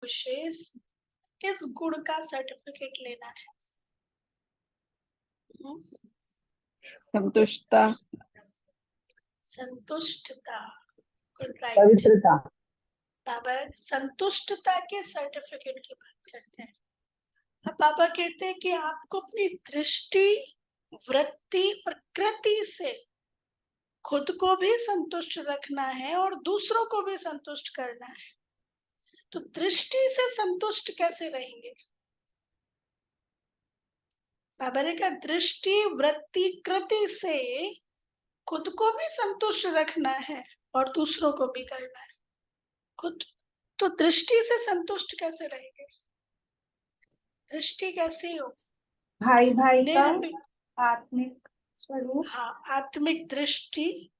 विशेष किस गुण का सर्टिफिकेट लेना है? संतुष्टता, संतुष्टता, गुड, राइट। पवित्रता, बाबा संतुष्टता के सर्टिफिकेट की बात करते हैं। अब बाबा कहते हैं कि आपको अपनी दृष्टि, वृत्ति और कृति से खुद को भी संतुष्ट रखना है और दूसरों को भी संतुष्ट करना है। तो दृष्टि से संतुष्ट कैसे रहेंगे? बाबा ने कहा दृष्टि, वृत्ति, कृति से खुद को भी संतुष्ट रखना है और दूसरों को भी करना है। खुद तो दृष्टि से संतुष्ट कैसे रहेंगे? दृष्टि कैसे हो? भाई भाई का आत्मिक स्वरूप। हाँ, आत्मिक दृष्टि,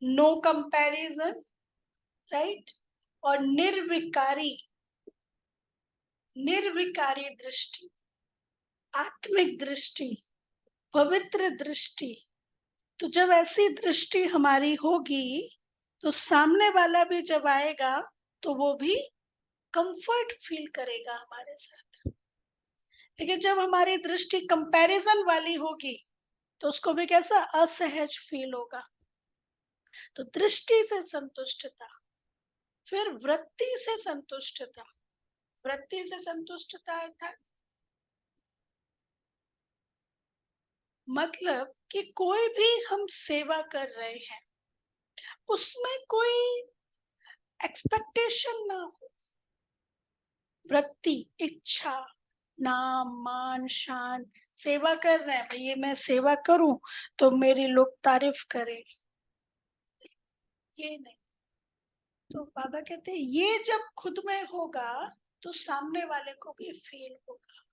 नो कंपैरिजन, राइट। और निर्विकारी, निर्विकारी दृष्टि, आत्मिक दृष्टि, पवित्र दृष्टि। तो जब ऐसी दृष्टि हमारी होगी तो सामने वाला भी जब आएगा तो वो भी कंफर्ट फील करेगा हमारे साथ। लेकिन जब हमारी दृष्टि कंपैरिजन वाली होगी तो उसको भी कैसा असहज फील होगा। तो दृष्टि से संतुष्टता, फिर वृत्ति से संतुष्टता। वृत्ति से संतुष्टता अर्थात मतलब कि कोई भी हम सेवा कर रहे हैं उसमें कोई एक्सपेक्टेशन ना हो। वृत्ति, इच्छा, नाम, मान, शान, सेवा कर रहे हैं, भैया मैं सेवा करूं तो मेरी लोग तारीफ करें, ये नहीं। तो बाबा कहते हैं ये जब खुद में होगा तो सामने वाले को भी फील होगा।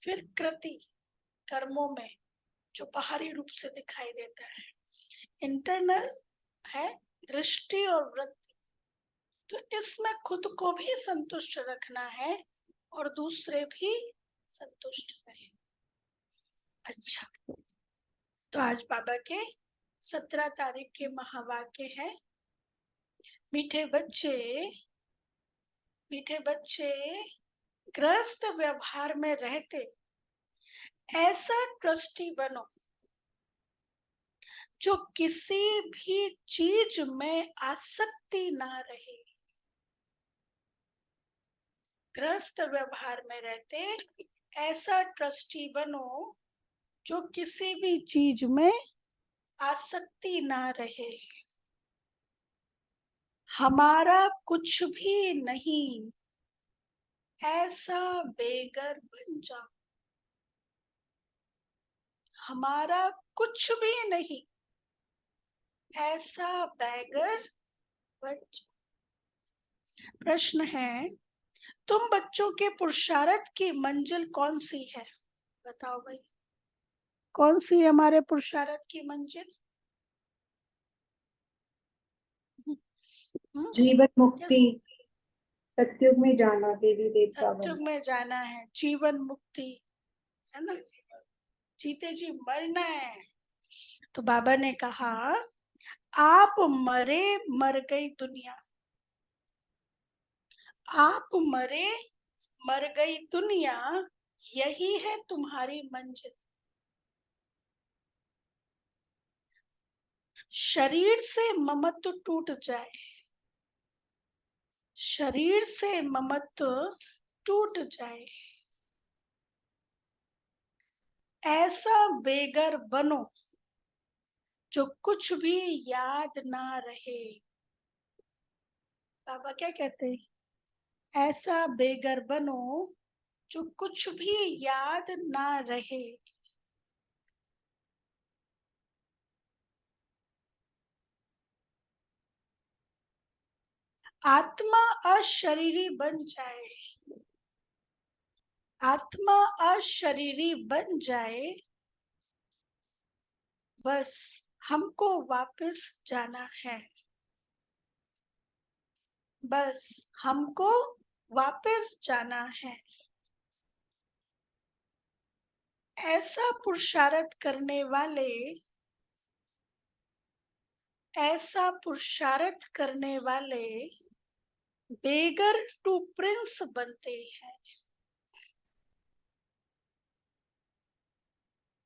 फिर कृति, कर्मों में जो बाहरी रूप से दिखाई देता है, इंटरनल है दृष्टि और वृत्ति। तो इसमें खुद को भी संतुष्ट रखना है और दूसरे भी संतुष्ट रहे। अच्छा, तो आज बाबा के 17 तारीख के महावाक्य है, मीठे बच्चे, मीठे बच्चे गृहस्थ व्यवहार में रहते ऐसा ट्रस्टी बनो जो किसी भी चीज में आसक्ति ना रहे। गृहस्थ व्यवहार में रहते ऐसा ट्रस्टी बनो जो किसी भी चीज में आसक्ति ना रहे। हमारा कुछ भी नहीं ऐसा बेगर बन जाओ। हमारा कुछ भी नहीं ऐसा बेगर बन जाओ। प्रश्न है, तुम बच्चों के पुरुषार्थ की मंजिल कौन सी है? बताओ भाई, कौन सी है हमारे पुरुषार्थ की मंजिल? जीवन मुक्ति, सत्युग में जाना, देवी देवता सत्युग बनना। में जाना है, जीवन मुक्ति, है ना, जीते जी मरना है। तो बाबा ने कहा आप मरे, मर गई दुनिया। आप मरे, मर गई दुनिया, यही है तुम्हारी मंजिल। शरीर से ममत्व टूट जाए, शरीर से ममत्व टूट जाए, ऐसा बेगर बनो जो कुछ भी याद ना रहे। बाबा क्या कहते हैं? ऐसा बेगर बनो जो कुछ भी याद ना रहे। आत्मा अशरीरी बन जाए, आत्मा अशरीरी बन जाए, बस हमको वापस जाना है। बस हमको वापस जाना है। ऐसा पुरुषार्थ करने वाले, ऐसा पुरुषार्थ करने वाले बेगर टू प्रिंस बनते हैं।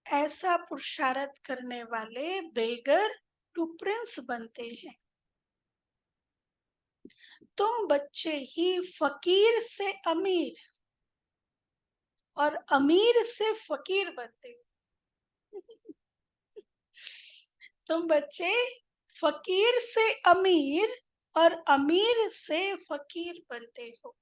ऐसा पुरुषार्थ करने वाले बेगर टू प्रिंस बनते हैं। तुम बच्चे ही फकीर से अमीर और अमीर से फकीर बनते हो। तुम बच्चे फकीर से अमीर और अमीर से फकीर बनते हो।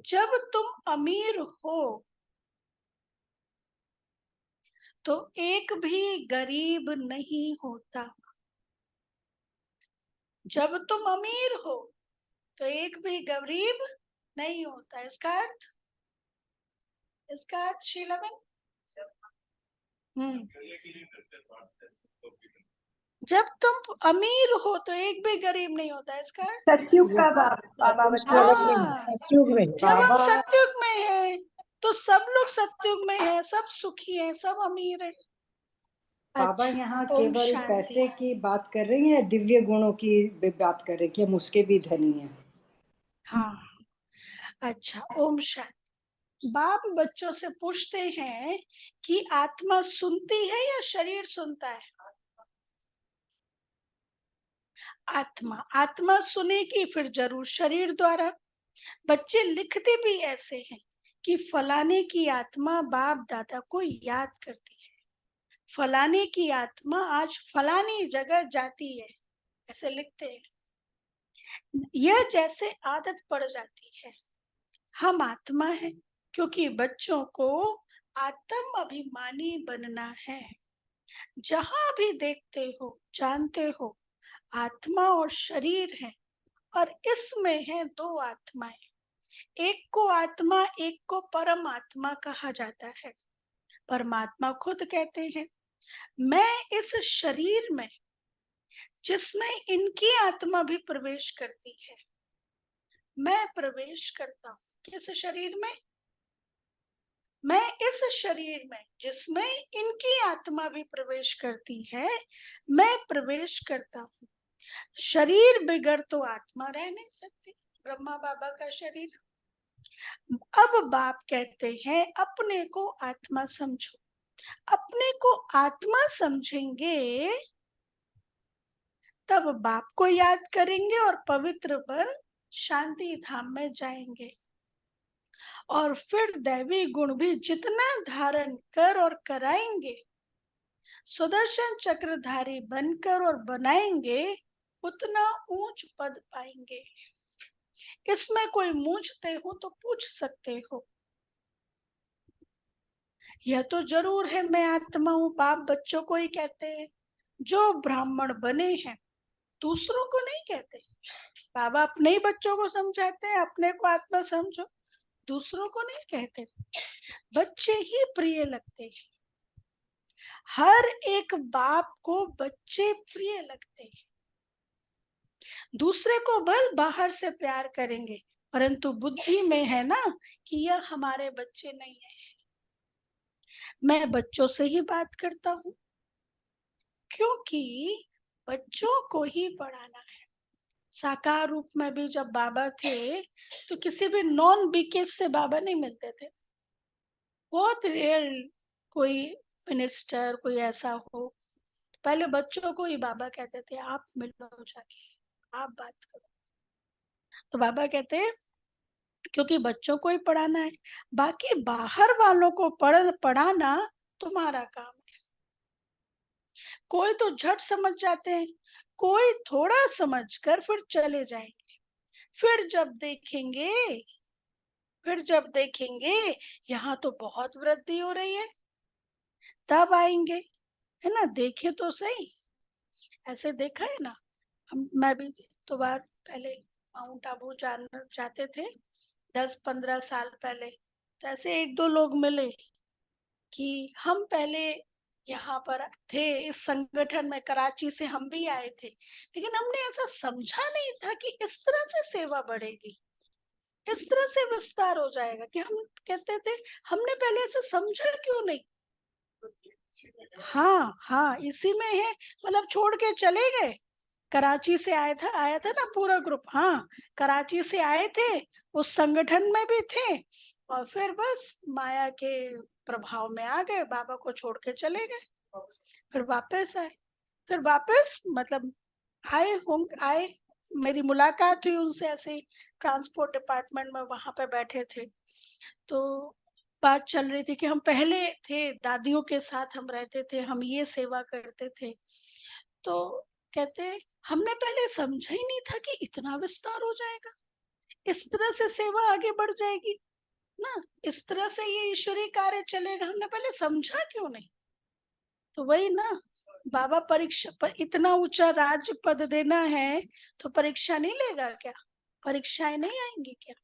जब तुम अमीर हो तो एक भी गरीब नहीं होता। जब तुम अमीर हो तो एक भी गरीब नहीं होता। इसका अर्थ शीलाबेन। जब तुम अमीर हो तो एक भी गरीब नहीं होता। इसका अर्थ सत्युग का बाबा बता रहे हैं। हाँ, सत्युग में जब हम बाबा सतयुग में हैं तो सब लोग सतयुग में हैं, सब सुखी हैं, सब अमीर हैं। बाबा अच्छा, यहाँ ओम केवल शांति। पैसे की बात कर रही हैं या दिव्य गुणों की भी बात कर रही हैं कि हम उसके भी धनी हैं? हाँ, अच्छा, ओम शांति। बाप बच्चों से पूछते हैं कि आत्मा सुनती है या शरीर सुनता है? आत्मा सुनेगी फिर जरूर शरीर द्वारा। बच्चे लिखते भी ऐसे हैं कि फलाने की आत्मा बाप दादा को याद करती है, फलाने की आत्मा आज फलानी जगह जाती है, ऐसे लिखते हैं। यह जैसे आदत पड़ जाती है। हम आत्मा है क्योंकि बच्चों को आत्म अभिमानी बनना है। जहां भी देखते हो जानते हो आत्मा और शरीर है, और इसमें है दो आत्माएं। एक को आत्मा, एक को परमात्मा कहा जाता है। परमात्मा खुद कहते हैं, मैं इस शरीर में जिसमें इनकी आत्मा भी प्रवेश करती है, मैं प्रवेश करता हूँ। किस शरीर में? मैं इस शरीर में जिसमें इनकी आत्मा भी प्रवेश करती है, मैं प्रवेश करता हूँ। शरीर बिगड़ तो आत्मा रह नहीं सकती। ब्रह्मा बाबा का शरीर। अब बाप कहते हैं अपने को आत्मा समझो। अपने को आत्मा समझेंगे तब बाप को याद करेंगे और पवित्र बन शांति धाम में जाएंगे। और फिर दैवी गुण भी जितना धारण कर और कराएंगे, सुदर्शन चक्रधारी बनकर और बनाएंगे, उतना ऊंच पद पाएंगे। इसमें कोई मूझते हो तो पूछ सकते हो। यह तो जरूर है मैं आत्मा हूँ, बाप बच्चों को ही कहते हैं। जो ब्राह्मण बने हैं दूसरों को नहीं कहते। बाबा अपने ही बच्चों को समझाते हैं, अपने को आत्मा समझो, दूसरों को नहीं कहते। बच्चे ही प्रिय लगते हैं। हर एक बाप को बच्चे प्रिय लगते हैं। दूसरे को बल बाहर से प्यार करेंगे, परंतु बुद्धि में है ना कि यह हमारे बच्चे नहीं है। मैं बच्चों से ही बात करता हूँ क्योंकि बच्चों को ही पढ़ाना है। साकार रूप में भी जब बाबा थे तो किसी भी नॉन बीकेस से बाबा नहीं मिलते थे। बहुत रेयर कोई मिनिस्टर कोई ऐसा हो, पहले बच्चों को ही बाबा कहते थे आप मिलो जाके, आप बात करो। तो बाबा कहते हैं क्योंकि बच्चों को ही पढ़ाना है, बाकी बाहर वालों को पढ़ाना तुम्हारा काम है। कोई तो झट समझ जाते हैं, कोई थोड़ा समझकर फिर चले जाएंगे। फिर जब देखेंगे फिर जब देखेंगे यहाँ तो बहुत वृद्धि हो रही है, तब आएंगे। है ना, देखे तो सही। ऐसे देखा है ना, मैं भी तो बार पहले माउंट आबू जाते थे 10-15 साल पहले। तो ऐसे एक दो लोग मिले कि हम पहले यहाँ पर थे इस संगठन में, कराची से हम भी आए थे, लेकिन हमने ऐसा समझा नहीं था कि इस तरह से सेवा बढ़ेगी, इस तरह से विस्तार हो जाएगा। कि हम कहते थे हमने पहले ऐसा समझा क्यों नहीं। हाँ हाँ, इसी में है। मतलब छोड़ के चले गए। कराची से आया था ना पूरा ग्रुप। हाँ, कराची से आए थे, उस संगठन में भी थे, और फिर बस माया के प्रभाव में आ गए, बाबा को छोड़ के चले गए। फिर वापस आए। फिर वापस मतलब आए, मेरी मुलाकात हुई उनसे ऐसे ही, ट्रांसपोर्ट डिपार्टमेंट में वहां पे बैठे थे। तो बात चल रही थी कि हम पहले थे, दादियों के साथ हम रहते थे, हम ये सेवा करते थे। तो कहते हमने पहले समझा ही नहीं था कि इतना विस्तार हो जाएगा, इस तरह से सेवा आगे बढ़ जाएगी ना, इस तरह से ये ईश्वरीय कार्य चलेगा, हमने पहले समझा क्यों नहीं। तो वही ना, बाबा परीक्षा पर इतना ऊंचा राज्य पद देना है तो परीक्षा नहीं लेगा क्या? परीक्षाएं नहीं आएंगी क्या?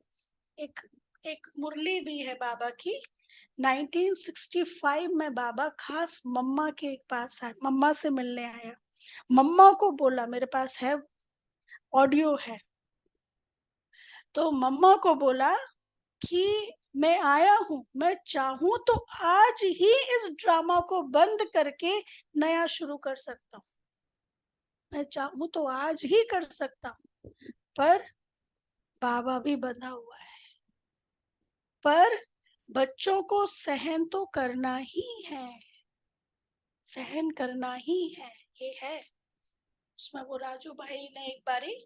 एक एक मुरली भी है बाबा की। 1965 में बाबा खास मम्मा के पास आया, मम्मा से मिलने आया। मम्मा को बोला, मेरे पास है, ऑडियो है। तो मम्मा को बोला कि मैं आया हूँ, मैं चाहूं तो आज ही इस ड्रामा को बंद करके नया शुरू कर सकता हूँ, मैं चाहूं तो आज ही कर सकता हूँ, पर बाबा भी बंधा हुआ है। पर बच्चों को सहन तो करना ही है, सहन करना ही है, ये है। उसमें वो राजू भाई ने एक बारी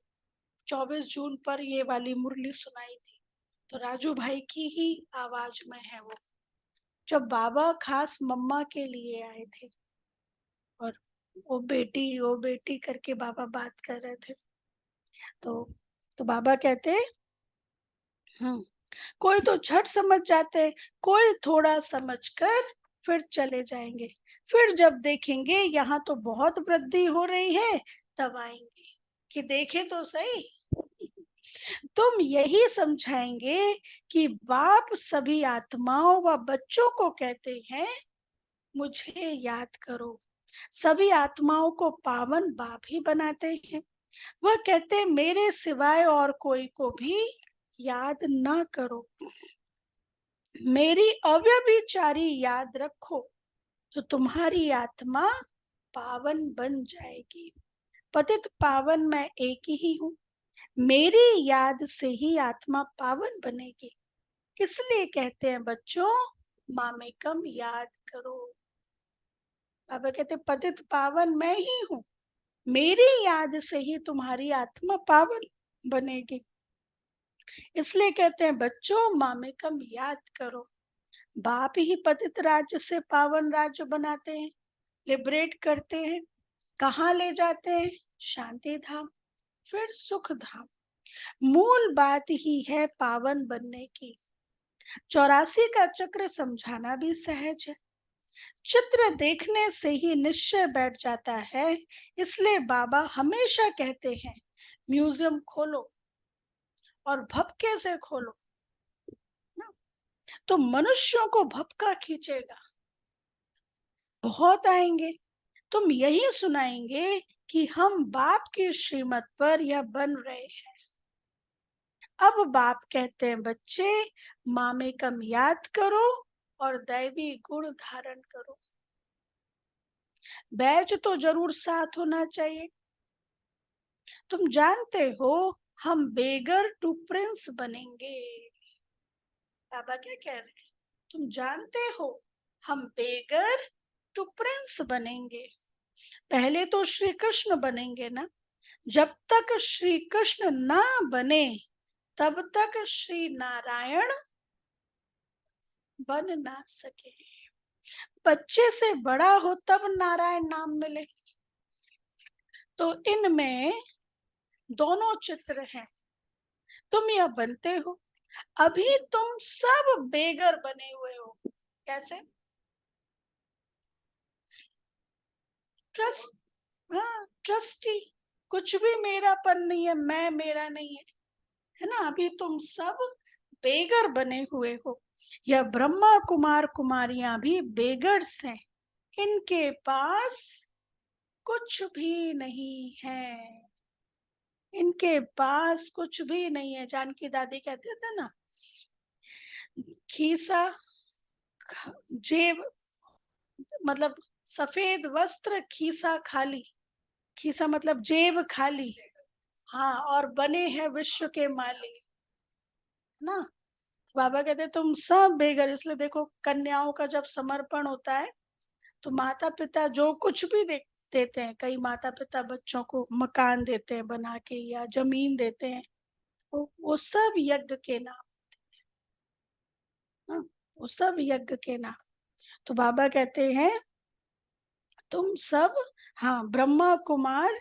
24 जून पर ये वाली मुरली सुनाई थी, तो राजू भाई की ही आवाज में है वो, जब बाबा खास मम्मा के लिए आए थे, और वो बेटी करके बाबा बात कर रहे थे। तो बाबा कहते, हम्म, कोई तो झट समझ जाते, कोई थोड़ा समझकर फिर चले जाएंगे, फिर जब देखेंगे यहाँ तो बहुत वृद्धि हो रही है, तब आएंगे कि देखे तो सही। तुम यही समझाएंगे कि बाप सभी आत्माओं व बच्चों को कहते हैं मुझे याद करो। सभी आत्माओं को पावन बाप ही बनाते हैं। वह कहते हैं मेरे सिवाय और कोई को भी याद ना करो, मेरी अव्यभिचारी याद रखो, तो तुम्हारी आत्मा पावन बन जाएगी। पतित पावन मैं एक ही हूँ, मेरी याद से ही आत्मा पावन बनेगी। इसलिए कहते हैं बच्चों, मामेकम याद करो। बाबा कहते पतित पावन मैं ही हूँ, मेरी याद से ही तुम्हारी आत्मा पावन बनेगी। इसलिए कहते हैं बच्चों, मामेकम याद करो। बाप ही पतित राज्य से पावन राज्य बनाते हैं, लिबरेट करते हैं। कहाँ ले जाते हैं? शांति धाम, फिर सुख धाम। मूल बात ही है पावन बनने की। 84 का चक्र समझाना भी सहज है, चित्र देखने से ही निश्चय बैठ जाता है। इसलिए बाबा हमेशा कहते हैं म्यूजियम खोलो, और भपके से खोलो ना, तो मनुष्यों को भपका खींचेगा, बहुत आएंगे। तुम यही सुनाएंगे कि हम बाप की श्रीमत पर यह बन रहे हैं। अब बाप कहते हैं बच्चे, मामेकम याद करो और दैवी गुण धारण करो। बैच तो जरूर साथ होना चाहिए। तुम जानते हो हम बेगर टू प्रिंस बनेंगे। बाबा क्या कह रहे हैं? तुम जानते हो हम बेगर टू प्रिंस बनेंगे। पहले तो श्री कृष्ण बनेंगे ना, जब तक श्री कृष्ण ना बने तब तक श्री नारायण बन ना सके। बच्चे से बड़ा हो तब नारायण नाम मिले। तो इनमें दोनों चित्र हैं, तुम यह बनते हो। अभी तुम सब बेगर बने हुए हो। कैसे? ट्रस्ट, हाँ, ट्रस्टी। कुछ भी मेरापन नहीं है, मैं मेरा नहीं है ना। अभी तुम सब बेगर बने हुए हो। यह ब्रह्मा कुमार कुमारियां भी बेगर्स हैं, इनके पास कुछ भी नहीं है, इनके पास कुछ भी नहीं है। जानकी दादी कहते थे ना, खीसा जेब, मतलब सफेद वस्त्र, खीसा खाली, खीसा मतलब जेब खाली, हाँ, और बने हैं विश्व के माली, ना। बाबा कहते तुम सब बेघर, इसलिए देखो कन्याओं का जब समर्पण होता है तो माता पिता जो कुछ भी देते हैं, कई माता पिता बच्चों को मकान देते हैं बना के या जमीन देते हैं, वो सब यज्ञ के नाम, हाँ, वो सब यज्ञ के नाम। तो बाबा कहते हैं तुम सब, हाँ, ब्रह्मा कुमार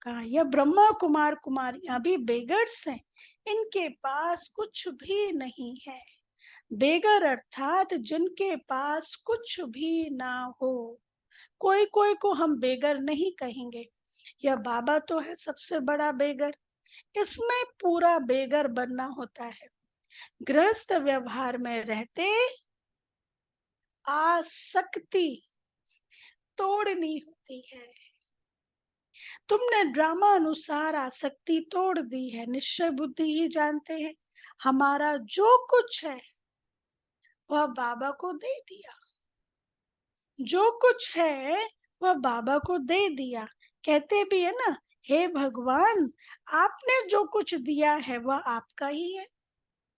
का, यह ब्रह्मा कुमार कुमारियां भी बेगर्स हैं, इनके पास कुछ भी नहीं है। बेगर अर्थात जिनके पास कुछ भी ना हो। कोई कोई को हम बेगर नहीं कहेंगे, यह बाबा तो है सबसे बड़ा बेगर। इसमें पूरा बेगर बनना होता है। गृहस्थ व्यवहार में रहते आसक्ति तोड़नी होती है। तुमने ड्रामा अनुसार आसक्ति तोड़ दी है। निश्चय बुद्धि ही जानते हैं हमारा जो कुछ है वह बाबा को दे दिया, जो कुछ है वह बाबा को दे दिया। कहते भी है ना, हे भगवान, आपने जो कुछ दिया है वह आपका ही है,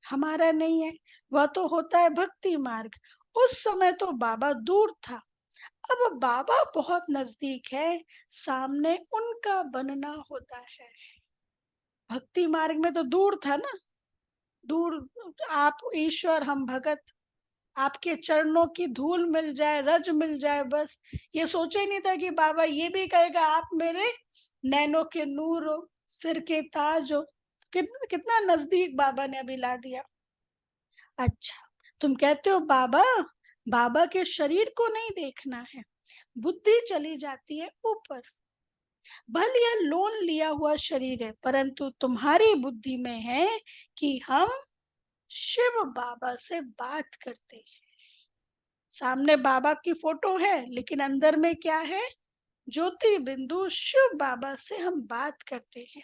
हमारा नहीं है। वह तो होता है भक्ति मार्ग। उस समय तो बाबा दूर था, अब बाबा बहुत नजदीक है, सामने उनका बनना होता है। भक्ति मार्ग में तो दूर था ना, दूर, आप ईश्वर हम भगत, आपके चरणों की धूल मिल जाए, रज मिल जाए, बस। ये सोचा ही नहीं था कि बाबा ये भी कहेगा आप मेरे नैनों के नूर हो, सिर के ताज हो। कितना नजदीक बाबा ने अभी ला दिया। अच्छा, तुम कहते हो बाबा, बाबा के शरीर को नहीं देखना है, बुद्धि चली जाती है ऊपर। भले यह लोन लिया हुआ शरीर है, परंतु तुम्हारी बुद्धि में है कि हम शिव बाबा से बात करते हैं। सामने बाबा की फोटो है, लेकिन अंदर में क्या है? ज्योति बिंदु शिव बाबा से हम बात करते हैं।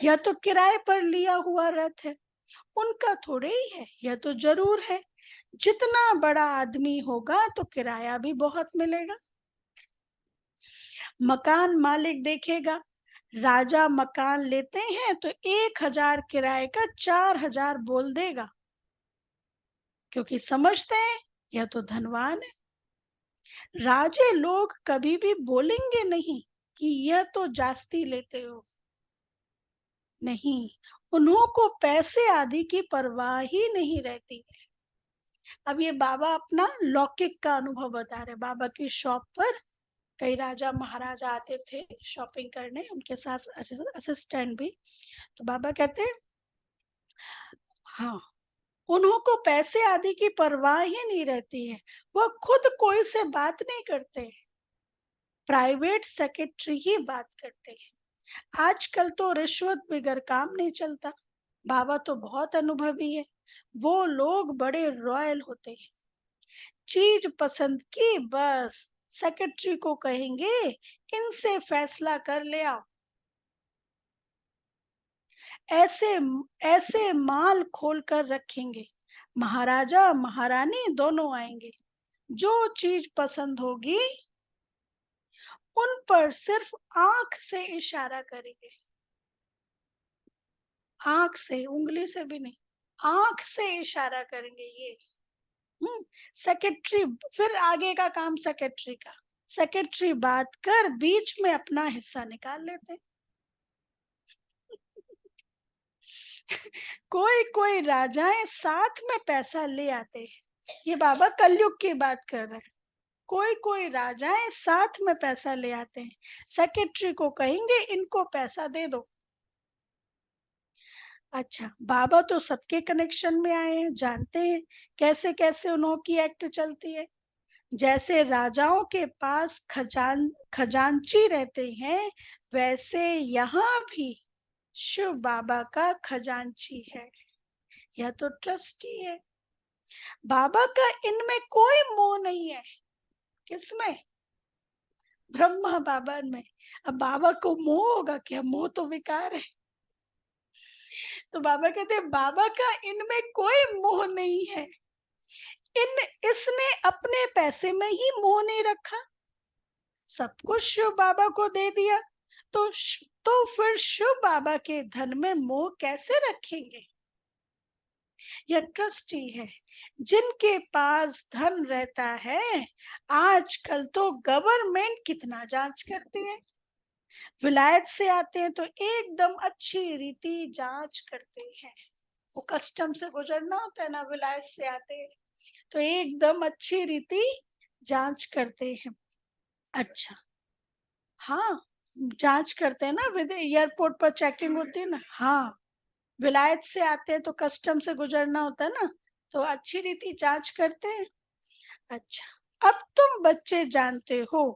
यह तो किराए पर लिया हुआ रथ है, उनका थोड़े ही है। यह तो जरूर है, जितना बड़ा आदमी होगा तो किराया भी बहुत मिलेगा। मकान मालिक देखेगा, राजा मकान लेते हैं तो 1,000 किराए का 4,000 बोल देगा, क्योंकि समझते हैं यह तो धनवान है। राजे लोग कभी भी बोलेंगे नहीं कि यह तो जास्ती लेते हो, नहीं, उन्हों को पैसे आदि की परवाह ही नहीं रहती। अब ये बाबा अपना लौकिक का अनुभव बता रहे। बाबा की शॉप पर कई राजा महाराजा आते थे शॉपिंग करने, उनके साथ असिस्टेंट भी। तो बाबा कहते, हाँ, उन्हों को पैसे आदि की परवाह ही नहीं रहती है, वह खुद कोई से बात नहीं करते, प्राइवेट सेक्रेटरी ही बात करते हैं। आजकल तो रिश्वत बगैर काम नहीं चलता। बाबा तो बहुत अनुभवी है, वो लोग बड़े रॉयल होते हैं। चीज पसंद की, बस सेक्रेटरी को कहेंगे इनसे फैसला कर ले आओ। ऐसे ऐसे माल खोल कर रखेंगे, महाराजा महारानी दोनों आएंगे। जो चीज पसंद होगी उन पर सिर्फ आंख से इशारा करेंगे, आंख से, उंगली से भी नहीं, आंख से इशारा करेंगे ये। सेक्रेटरी, फिर आगे का काम सेक्रेटरी का। सेक्रेटरी बात कर बीच में अपना हिस्सा निकाल लेते। कोई कोई राजाएं साथ में पैसा ले आते हैं, ये बाबा कलयुग की बात कर रहे हैं। कोई कोई राजाएं साथ में पैसा ले आते हैं, सेक्रेटरी को कहेंगे इनको पैसा दे दो। अच्छा, बाबा तो सबके कनेक्शन में आए हैं, जानते हैं कैसे कैसे उन्होंने एक्ट चलती है। जैसे राजाओं के पास खजांची रहते हैं, वैसे यहाँ भी शिव बाबा का खजांची है, यह तो ट्रस्टी है। बाबा का इनमें कोई मोह नहीं है। किसमें? ब्रह्मा बाबा में। अब बाबा को मोह होगा क्या? मोह तो विकार है। तो बाबा कहते हैं बाबा का इनमें कोई मोह नहीं है। इसने अपने पैसे में ही मोह नहीं रखा, सब कुछ शिव बाबा को दे दिया, तो फिर शिव बाबा के धन में मोह कैसे रखेंगे? यह ट्रस्टी है, जिनके पास धन रहता है। आजकल तो गवर्नमेंट कितना जांच करती है। विलायत से आते हैं तो एकदम अच्छी रीति जांच करते हैं। वो कस्टम से गुजरना होता है ना, विलायत से आते हैं तो एकदम अच्छी रीति जांच करते हैं। अच्छा, हाँ, जांच करते हैं ना, विद एयरपोर्ट पर चेकिंग होती है ना। हाँ, विलायत से आते हैं तो कस्टम से गुजरना होता है ना, तो अच्छी रीति जांच करते हैं। अच्छा, अब तुम बच्चे जानते हो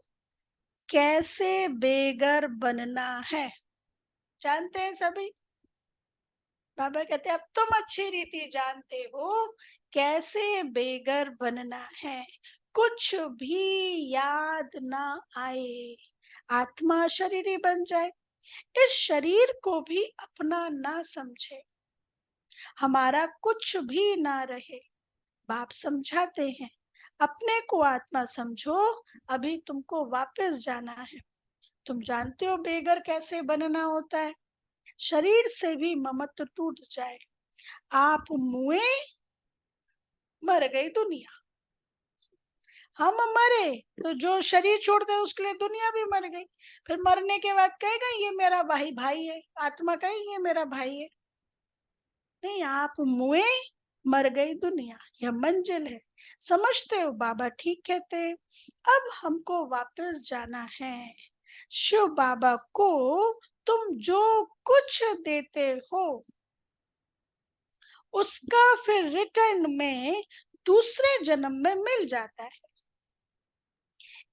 कैसे बेघर बनना है, जानते हैं सभी। बाबा कहते हैं अब तुम अच्छी रीति जानते हो कैसे बेघर बनना है। कुछ भी याद ना आए, आत्मा शरीरी बन जाए, इस शरीर को भी अपना ना समझे, हमारा कुछ भी ना रहे। बाप समझाते हैं अपने को आत्मा समझो, अभी तुमको वापस जाना है। तुम जानते हो बेघर कैसे बनना होता है। शरीर से भी ममत्व टूट जाए। आप मुए, मर गई दुनिया। हम मरे तो जो शरीर छोड़ दे उसके लिए दुनिया भी मर गई। फिर मरने के बाद कहेगा ये मेरा भाई भाई है, आत्मा कहेगी ये मेरा भाई है। नहीं, आप मुए, मर गई दुनिया, यह मंजिल है। समझते हो बाबा ठीक कहते हैं। अब हमको वापस जाना है। शिव बाबा को तुम जो कुछ देते हो उसका फिर रिटर्न में दूसरे जन्म में मिल जाता है।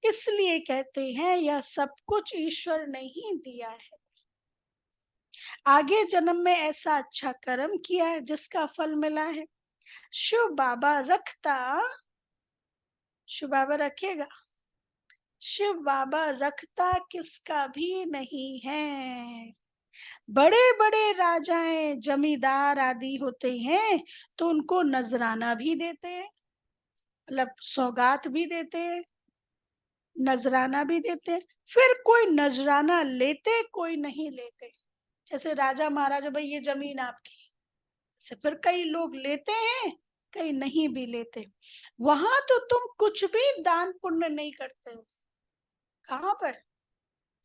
इसलिए कहते हैं यह सब कुछ ईश्वर ने ही दिया है। आगे जन्म में ऐसा अच्छा कर्म किया है जिसका फल मिला है। शिव बाबा रखेगा। शिव बाबा रखता किसका भी नहीं है। बड़े बड़े राजाएं जमींदार आदि होते हैं तो उनको नजराना भी देते हैं, मतलब सौगात भी देते हैं, नजराना भी देते हैं। फिर कोई नजराना लेते, कोई नहीं लेते। जैसे राजा महाराजा, भाई ये जमीन आपकी, से फिर कई लोग लेते हैं, कई नहीं भी लेते। वहां तो तुम कुछ भी दान पुण्य नहीं करते हो। कहाँ पर?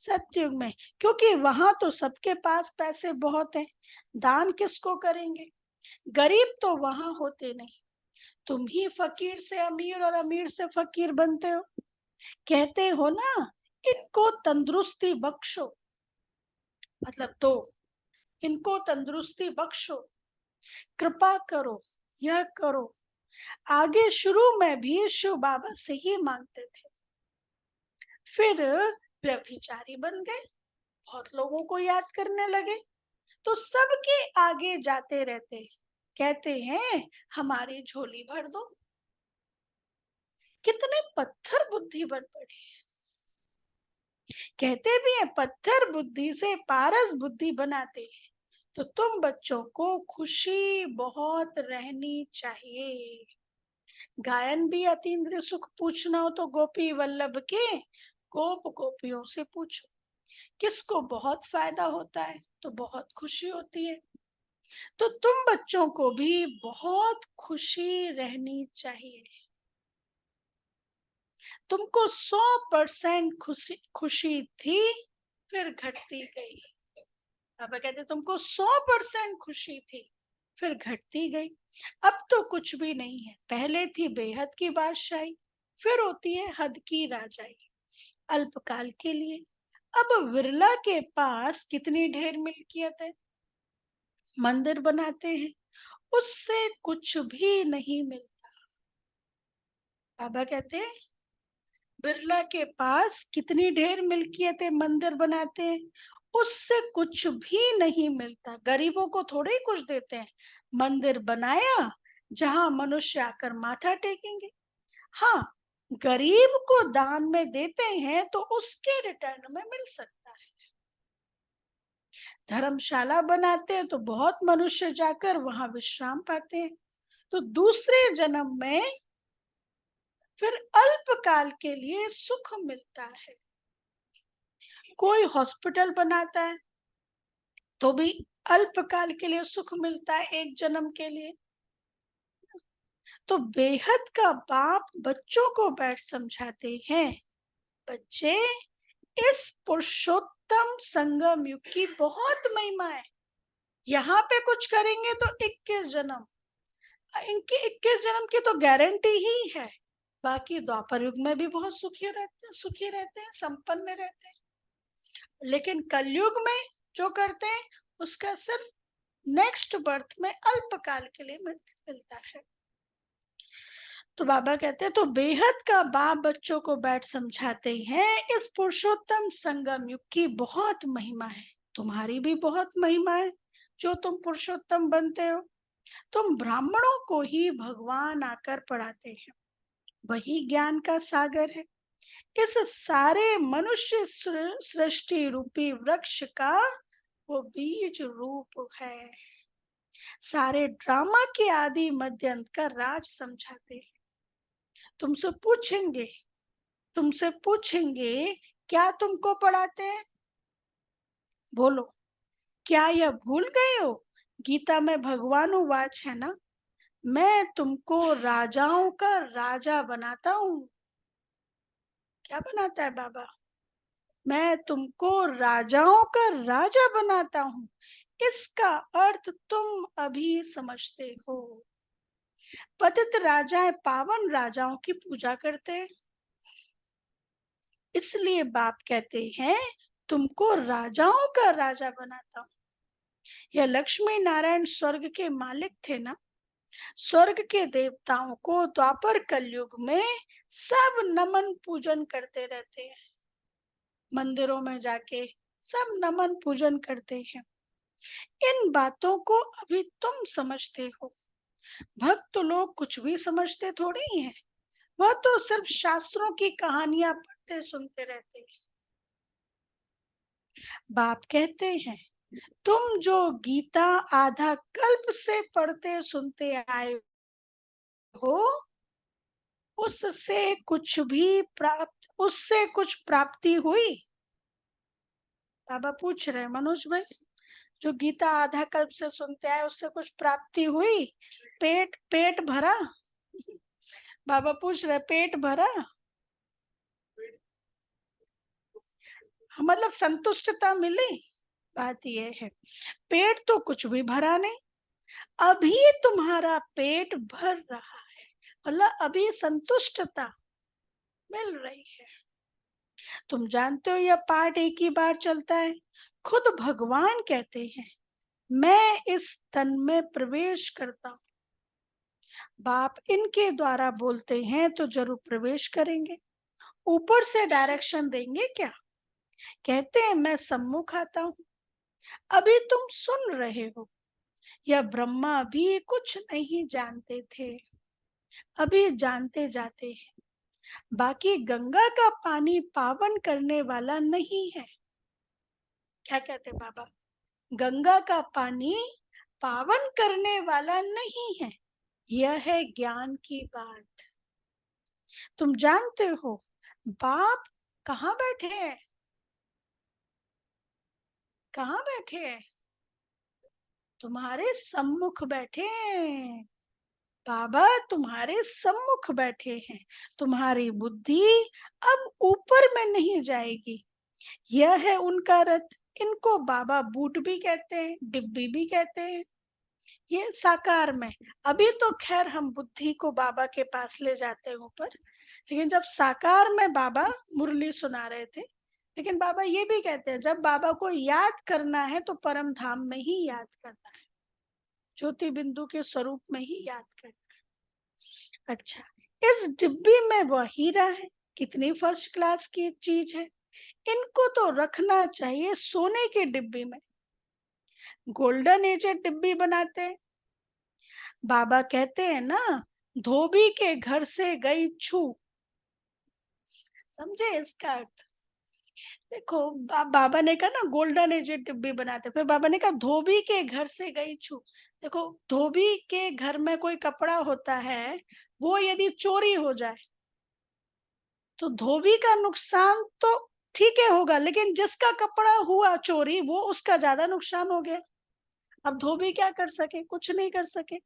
सतयुग में। क्योंकि वहां तो सबके पास पैसे बहुत हैं, दान किसको करेंगे। गरीब तो वहां होते नहीं। तुम ही फकीर से अमीर और अमीर से फकीर बनते हो। कहते हो ना, इनको तंदुरुस्ती बख्शो, मतलब दो, इनको तंदुरुस्ती बख्शो, कृपा करो, यह करो। आगे शुरू में भी शिव बाबा से ही मांगते थे, फिर व्यभिचारी बन गए, बहुत लोगों को याद करने लगे, तो सबके आगे जाते रहते, कहते हैं हमारी झोली भर दो। कितने पत्थर बुद्धि बन पड़े। कहते भी हैं पत्थर बुद्धि से पारस बुद्धि बनाते हैं। तो तुम बच्चों को खुशी बहुत रहनी चाहिए। गायन भी अतीन्द्रिय सुख पूछना हो तो गोपी वल्लभ के गोप गोपियों से पूछो। किसको बहुत फायदा होता है तो बहुत खुशी होती है। तो तुम बच्चों को भी बहुत खुशी रहनी चाहिए। तुमको 100% खुशी थी, फिर घटती गई। पापा कहते तुमको 100% खुशी थी, फिर घटती गई। अब तो कुछ भी नहीं है। पहले थी बेहद की बादशाही, फिर होती है हद की राजाई, अल्पकाल के लिए। अब विरला के पास कितनी ढेर मिल्कियत है, मंदिर बनाते हैं, उससे कुछ भी नहीं मिलता। बाबा कहते हैं बिरला के पास कितनी ढेर मिल्कियत है, मंदिर बनाते हैं, उससे कुछ भी नहीं मिलता। गरीबों को थोड़े ही कुछ देते हैं। मंदिर बनाया जहां मनुष्य आकर माथा टेकेंगे। हाँ, गरीब को दान में देते हैं तो उसके रिटर्न में मिल सकता है। धर्मशाला बनाते हैं तो बहुत मनुष्य जाकर वहां विश्राम पाते हैं। तो दूसरे जन्म में फिर अल्पकाल के लिए सुख मिलता है। कोई हॉस्पिटल बनाता है तो भी अल्पकाल के लिए सुख मिलता है, एक जन्म के लिए। तो बेहद का बाप बच्चों को बैठ समझाते हैं, बच्चे इस पुरुषोत्तम संगम युग की बहुत महिमा है। यहाँ पे कुछ करेंगे तो 21 जन्म, इनके 21 जन्म की तो गारंटी ही है। बाकी द्वापर युग में भी बहुत सुखी रहते हैं, संपन्न रहते हैं। लेकिन कलयुग में जो करते हैं उसका सिर्फ नेक्स्ट बर्थ में अल्पकाल के लिए मिलता है। तो बाबा कहते हैं, तो बेहद का बाप बच्चों को बैठ समझाते हैं, इस पुरुषोत्तम संगम युग की बहुत महिमा है। तुम्हारी भी बहुत महिमा है जो तुम पुरुषोत्तम बनते हो। तुम ब्राह्मणों को ही भगवान आकर पढ़ाते हैं, वही ज्ञान का सागर है। इस सारे मनुष्य सृष्टि रूपी वृक्ष का वो बीज रूप है। सारे ड्रामा के आदि मध्य अंत का राज समझाते हैं। तुमसे पूछेंगे क्या तुमको पढ़ाते हैं? बोलो, क्या यह भूल गए हो? गीता में भगवान वाच है ना, मैं तुमको राजाओं का राजा बनाता हूँ। क्या बनाता है बाबा? मैं तुमको राजाओं का राजा बनाता हूँ। इसका अर्थ तुम अभी समझते हो। पतित राजाएं पावन राजाओं की पूजा करते हैं, इसलिए बाप कहते हैं तुमको राजाओं का राजा बनाता हूँ। यह लक्ष्मी नारायण स्वर्ग के मालिक थे ना, स्वर्ग के देवताओं को द्वापर कलयुग में सब नमन पूजन करते रहते हैं। मंदिरों में जाके सब नमन पूजन करते हैं। इन बातों को अभी तुम समझते हो। भक्त लोग कुछ भी समझते थोड़ी ही हैं, वह तो सिर्फ शास्त्रों की कहानियां पढ़ते सुनते रहते हैं। बाप कहते हैं, तुम जो गीता आधा कल्प से पढ़ते सुनते आए हो, उससे कुछ प्राप्ति हुई? बाबा पूछ रहे हैं, मनोज भाई, जो गीता आधा कल्प से सुनते आए उससे कुछ प्राप्ति हुई? पेट पेट भरा? बाबा पूछ रहे, पेट भरा? मतलब संतुष्टता मिली? बात यह है, पेट तो कुछ भी भरा नहीं, अभी तुम्हारा पेट भर रहा है, मतलब अभी संतुष्टता मिल रही है। तुम जानते हो यह पाठ एक ही बार चलता है। खुद भगवान कहते हैं, मैं इस तन में प्रवेश करता हूँ। बाप इनके द्वारा बोलते हैं तो जरूर प्रवेश करेंगे। ऊपर से डायरेक्शन देंगे क्या? कहते हैं मैं सम्मुख आता हूँ। अभी तुम सुन रहे हो, यह ब्रह्मा भी कुछ नहीं जानते थे, अभी जानते जाते हैं। बाकी गंगा का पानी पावन करने वाला नहीं है। क्या कहते बाबा? गंगा का पानी पावन करने वाला नहीं है, यह है ज्ञान की बात। तुम जानते हो बाप कहाँ बैठे हैं? कहाँ बैठे हैं? तुम्हारे सम्मुख बैठे हैं। बाबा तुम्हारे सम्मुख बैठे हैं। तुम्हारी बुद्धि अब ऊपर में नहीं जाएगी। यह है उनका रथ। इनको बाबा बूट भी कहते हैं, डिब्बी भी कहते हैं। ये साकार में, अभी तो खैर हम बुद्धि को बाबा के पास ले जाते हैं ऊपर, लेकिन जब साकार में बाबा मुरली सुना रहे थे, लेकिन बाबा ये भी कहते हैं जब बाबा को याद करना है तो परम धाम में ही याद करना है, ज्योति बिंदु के स्वरूप में ही याद करना है। अच्छा, इस डिब्बी में वह हीरा है, कितनी फर्स्ट क्लास की चीज है। इनको तो रखना चाहिए सोने के डिब्बी में, गोल्डन एजेड डिब्बी बनाते हैं। बाबा कहते हैं ना, धोबी के घर से गई छू। समझे इसका अर्थ? देखो बाबा ने कहा ना गोल्डन एजेड डिब्बी बनाते, फिर बाबा ने कहा धोबी के घर से गई छू। देखो, धोबी के घर में कोई कपड़ा होता है, वो यदि चोरी हो जाए तो धोबी का नुकसान तो ठीक है होगा, लेकिन जिसका कपड़ा हुआ चोरी वो उसका ज्यादा नुकसान हो गया। अब धोबी क्या कर सके, कुछ नहीं कर सके।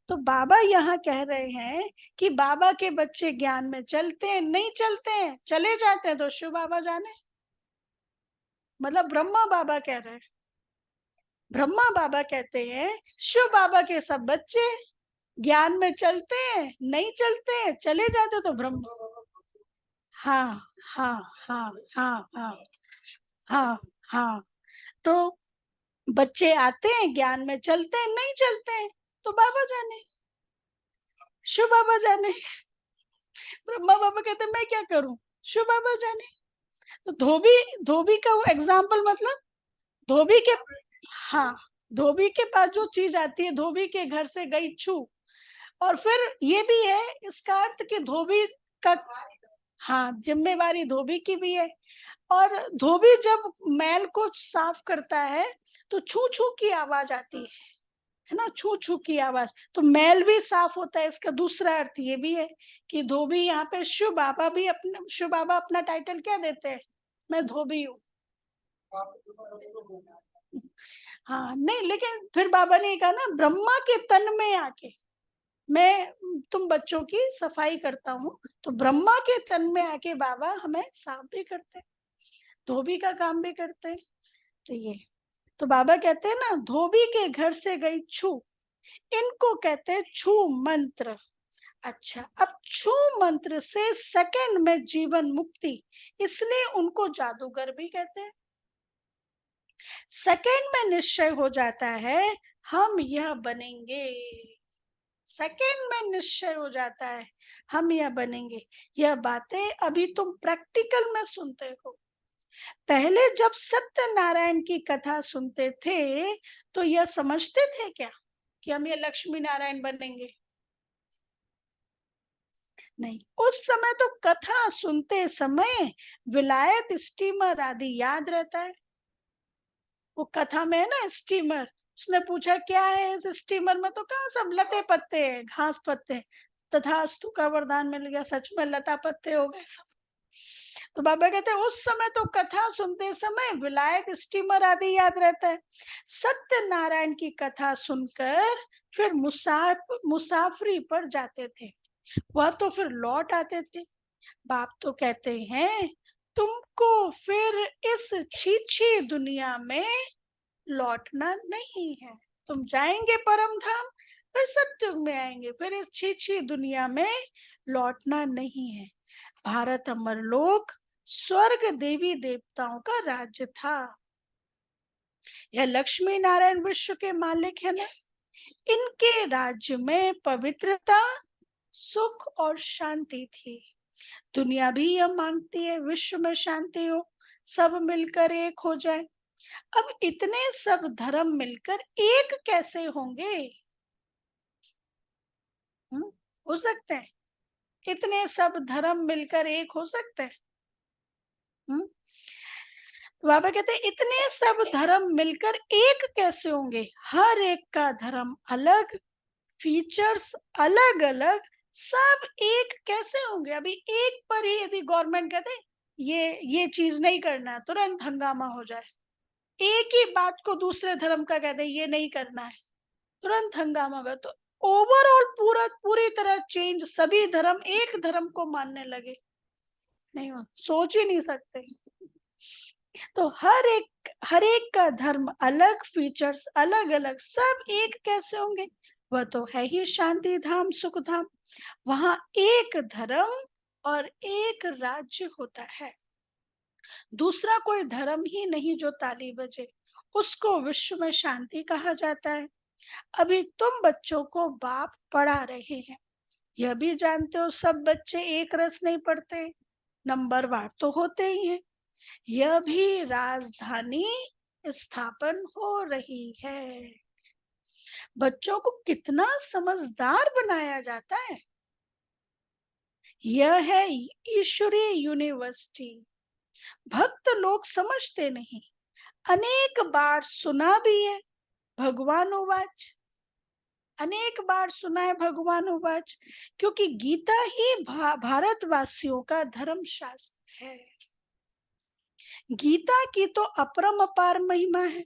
तो बाबा यहाँ कह रहे हैं कि बाबा के बच्चे ज्ञान में चलते हैं, नहीं चलते हैं, चले जाते हैं तो शिव बाबा जाने। मतलब ब्रह्मा बाबा कह रहे हैं, ब्रह्मा बाबा कहते हैं शिव बाबा के सब बच्चे ज्ञान में चलते हैं, नहीं चलते हैं, चले जाते तो ब्रह्म। हाँ हाँ हाँ हाँ हाँ हाँ हाँ। तो बच्चे आते हैं, ज्ञान में चलते हैं, नहीं चलते हैं तो बाबा जाने, शिव बाबा जाने। ब्रह्मा बाबा कहते हैं मैं क्या करूं, शिव बाबा जाने। तो धोबी, धोबी का वो एग्जाम्पल, मतलब धोबी के, हाँ, धोबी के पास जो चीज आती है, धोबी के घर से गई छू। और फिर ये भी है इसका अर्थ कि धोबी का, हाँ, जिम्मेवारी धोबी की भी है। और धोबी जब मैल को साफ करता है तो छू छू की आवाज आती है ना, छू छू की आवाज, तो मैल भी साफ होता है। इसका दूसरा अर्थ ये भी है कि धोबी, यहाँ पे शिव बाबा भी अपने, शिव बाबा अपना टाइटल क्या देते हैं, मैं धोबी हूँ। हाँ नहीं, लेकिन फिर बाबा ने कहा ना, ब्रह्मा के तन में आके मैं तुम बच्चों की सफाई करता हूँ, तो ब्रह्मा के तन में आके बाबा हमें साफ भी करते हैं, धोबी का काम भी करते हैं। तो ये, तो बाबा कहते हैं ना, धोबी के घर से गई छू, इनको कहते हैं छू मंत्र। अच्छा, अब छू मंत्र से सेकंड में जीवन मुक्ति, इसलिए उनको जादूगर भी कहते हैं। सेकंड में निश्चय हो जाता है हम यह बनेंगे, सेकंड में निश्चय हो जाता है हम यह बनेंगे। यह बातें अभी तुम प्रैक्टिकल में सुनते हो। पहले जब सत्यनारायण की कथा सुनते थे तो यह समझते थे क्या कि हम ये लक्ष्मी नारायण बनेंगे? नहीं, उस समय तो कथा सुनते समय विलायत स्टीमर आदि याद रहता है। वो कथा में है ना स्टीमर, उसने पूछा क्या है इस स्टीमर में, तो कहा सब लते पत्ते हैं, घास पत्ते हैं। तथास्तु का वरदान मिल गया, सच में लता पत्ते हो गए सब। तो बाबा कहते हैं उस समय तो कथा सुनते समय विलायत स्टीमर आदि याद रहता है। सत्यनारायण की कथा सुनकर फिर मुसाफरी पर जाते थे, वह तो फिर लौट आते थे। बाप तो कहते हैं तुमको फिर इस छीछी दुनिया में लौटना नहीं है, तुम जाएंगे परम धाम, फिर सत्युग में आएंगे, फिर इस छीछी दुनिया में लौटना नहीं है। भारत अमरलोक स्वर्ग देवी देवताओं का राज्य था। यह लक्ष्मी नारायण विश्व के मालिक है ना, इनके राज्य में पवित्रता, सुख और शांति थी। दुनिया भी यह मांगती है विश्व में शांति हो, सब मिलकर एक हो जाए। अब इतने सब धर्म मिलकर एक कैसे होंगे? हो सकते हैं? इतने सब धर्म मिलकर एक हो सकते हैं? बाबा कहते हैं इतने सब धर्म मिलकर एक कैसे होंगे? हर एक का धर्म अलग, फीचर्स अलग अलग, सब एक कैसे होंगे? अभी एक पर ही यदि गवर्नमेंट कहते ये चीज नहीं करना है, तुरंत हंगामा हो जाए। एक ही बात को दूसरे धर्म का कहते हैं ये नहीं करना है, तुरंत हंगामा होगा। तो ओवरऑल पूरी तरह चेंज, सभी धर्म एक धर्म को मानने लगे, नहीं हो, सोच ही नहीं सकते। तो हर एक का धर्म अलग, फीचर्स अलग अलग, सब एक कैसे होंगे? वह तो है ही शांति धाम, सुख धाम। वहां एक धर्म और एक राज्य होता है, दूसरा कोई धर्म ही नहीं जो ताली बजे, उसको विश्व में शांति कहा जाता है। अभी तुम बच्चों को बाप पढ़ा रहे हैं, यह भी जानते हो सब बच्चे एक रस नहीं पढ़ते, नंबरवार तो होते ही हैं। यह भी राजधानी स्थापन हो रही है। बच्चों को कितना समझदार बनाया जाता है। यह है ईश्वरीय यूनिवर्सिटी। भक्त लोग समझते नहीं, अनेक बार सुना भी है भगवान उवाच, अनेक बार सुना है भगवान उवाच, क्योंकि गीता ही भारतवासियों का धर्म शास्त्र है। गीता की तो अपरम अपार महिमा है।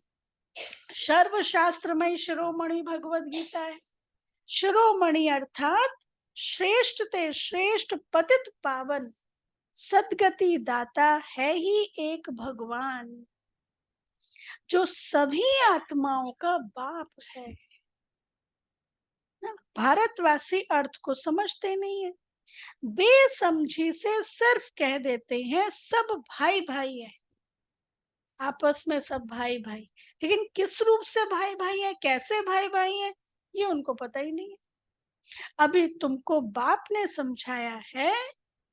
सर्वशास्त्रमय शिरोमणि भगवत गीता है। शिरोमणि अर्थात श्रेष्ठ ते श्रेष्ठ पतित पावन सदगति दाता है ही एक भगवान, जो सभी आत्माओं का बाप है। भारतवासी अर्थ को समझते नहीं है, बेसमझी से सिर्फ कह देते हैं सब भाई भाई है, आपस में सब भाई भाई, लेकिन किस रूप से भाई भाई है, कैसे भाई भाई है, ये उनको पता ही नहीं है। अभी तुमको बाप ने समझाया है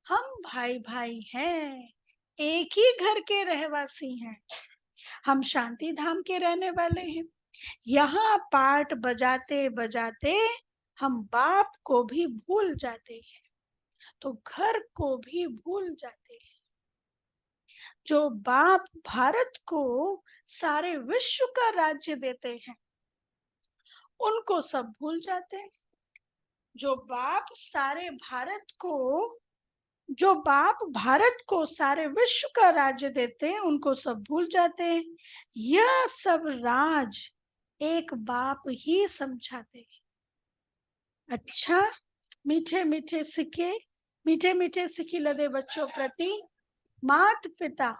हम भाई भाई हैं, एक ही घर के रहवासी हैं, हम शांति धाम के रहने वाले हैं। यहाँ पाठ बजाते बजाते हम बाप को भी भूल जाते हैं, तो घर को भी भूल जाते हैं। जो बाप भारत को सारे विश्व का राज्य देते हैं, उनको सब भूल जाते हैं। जो बाप सारे भारत को जो बाप भारत को सारे विश्व का राज्य देते हैं, उनको सब भूल जाते हैं। यह सब राज एक बाप ही समझाते हैं। अच्छा, मीठे मीठे सिक्के लदे बच्चों प्रति माता पिता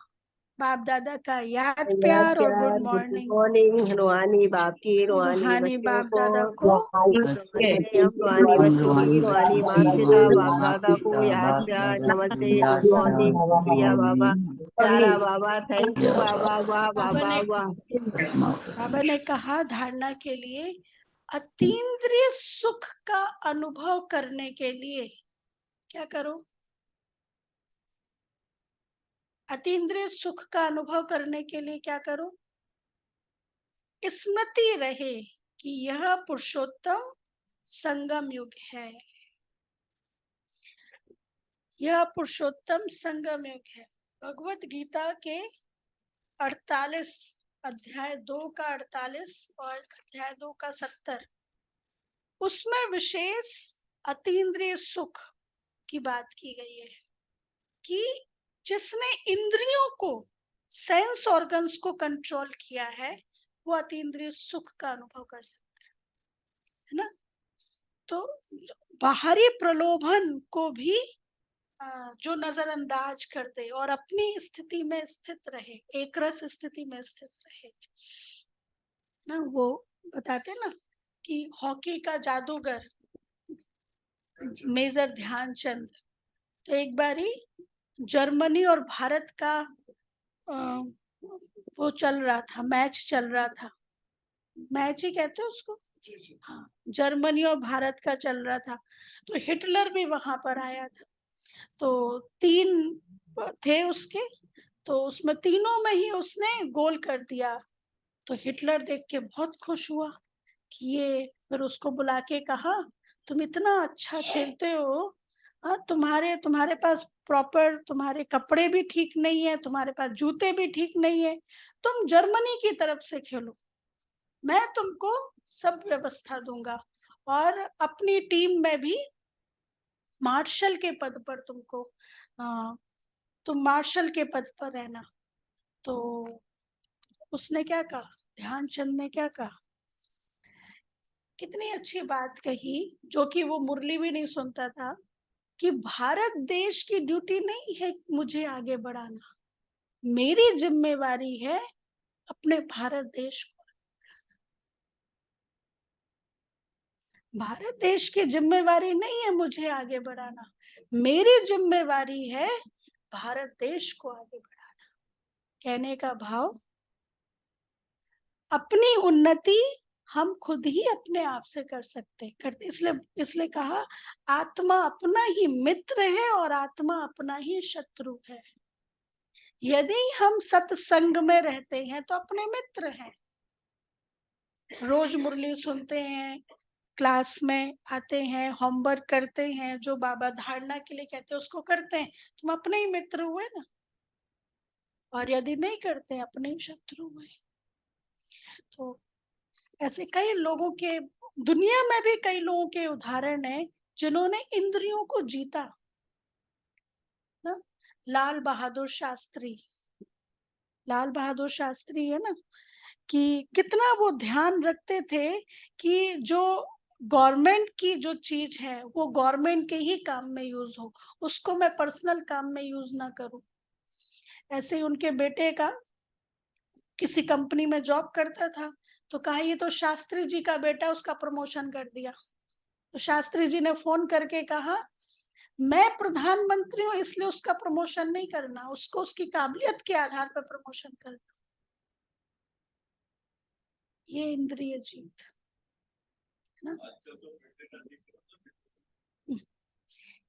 बाप दादा का याद याद प्यार और गुड प्यार, गुड मॉर्निंग। मॉर्निंग। रूहानी बाप की, रूहानी रूहानी बच्चों बाप को दादा को नमस्ते। हम रूहानी बच्चों की, रूहानी माता पिता बाप दादा को याद प्यार, नमस्ते, गुड मॉर्निंग, शुक्रिया बाबा, प्यारा बाबा, थैंक यू बाबा, वाह बाबा वाह। बाबा ने कहा धारणा के लिए अतीन्द्रिय सुख का अनुभव करने के लिए क्या करो? अतीन्द्रिय सुख का अनुभव करने के लिए क्या करो? स्मृति रहे कि यह पुरुषोत्तम संगम युग है, यह पुरुषोत्तम संगम युग है। भगवत गीता के 48 अध्याय 2 का 48 और अध्याय 2 का 70, उसमें विशेष अतीन्द्रिय सुख की बात की गई है कि जिसने इंद्रियों को, सेंस ऑर्गन्स को कंट्रोल किया है, वो अतीन्द्रिय सुख का अनुभव कर सकता है ना। तो बाहरी प्रलोभन को भी जो नजरअंदाज कर दे और अपनी स्थिति में स्थित रहे, एक रस स्थिति में स्थित रहे ना। वो बताते ना कि हॉकी का जादूगर मेजर ध्यानचंद, तो एक बारी जर्मनी और भारत का वो चल रहा था, मैच चल रहा था, मैच ही कहते हैं उसको, हाँ, जर्मनी और भारत का चल रहा था। तो हिटलर भी वहां पर आया था, तो 3 थे उसके, तो उसमें तीनों में ही उसने गोल कर दिया। तो हिटलर देख के बहुत खुश हुआ कि ये, फिर उसको बुला के कहा तुम इतना अच्छा खेलते हो, तुम्हारे पास प्रॉपर, तुम्हारे कपड़े भी ठीक नहीं है, तुम्हारे पास जूते भी ठीक नहीं है, तुम जर्मनी की तरफ से खेलो, मैं तुमको सब व्यवस्था दूंगा और अपनी टीम में भी मार्शल के पद पर तुमको, तुम मार्शल के पद पर रहना। तो उसने क्या कहा, ध्यानचंद ने क्या कहा, कितनी अच्छी बात कही, जो कि वो मुरली भी नहीं सुनता था, कि भारत देश की ड्यूटी नहीं है मुझे आगे बढ़ाना, मेरी जिम्मेवारी है अपने भारत देश को, भारत देश की जिम्मेवारी नहीं है मुझे आगे बढ़ाना, मेरी जिम्मेवारी है भारत देश को आगे बढ़ाना। कहने का भाव, अपनी उन्नति हम खुद ही अपने आप से कर सकते करते, इसलिए कहा आत्मा अपना ही मित्र है और आत्मा अपना ही शत्रु है। यदि हम सत्संग में रहते हैं तो अपने मित्र हैं, रोज मुरली सुनते हैं, क्लास में आते हैं, होमवर्क करते हैं, जो बाबा धारणा के लिए कहते हैं उसको करते हैं, तुम अपने ही मित्र हुए ना। और यदि नहीं करते, अपने ही शत्रु हुए। तो ऐसे कई लोगों के, दुनिया में भी कई लोगों के उदाहरण है जिन्होंने इंद्रियों को जीता ना। लाल बहादुर शास्त्री, लाल बहादुर शास्त्री है ना, कि कितना वो ध्यान रखते थे कि जो गवर्नमेंट की जो चीज है वो गवर्नमेंट के ही काम में यूज हो, उसको मैं पर्सनल काम में यूज ना करूं। ऐसे ही उनके बेटे का किसी कंपनी में जॉब करता था, तो कहा ये तो शास्त्री जी का बेटा, उसका प्रमोशन कर दिया। तो शास्त्री जी ने फोन करके कहा मैं प्रधानमंत्री हूँ इसलिए उसका प्रमोशन नहीं करना, उसको उसकी काबिलियत के आधार पर प्रमोशन करना। ये इंद्रिय जीत है ना,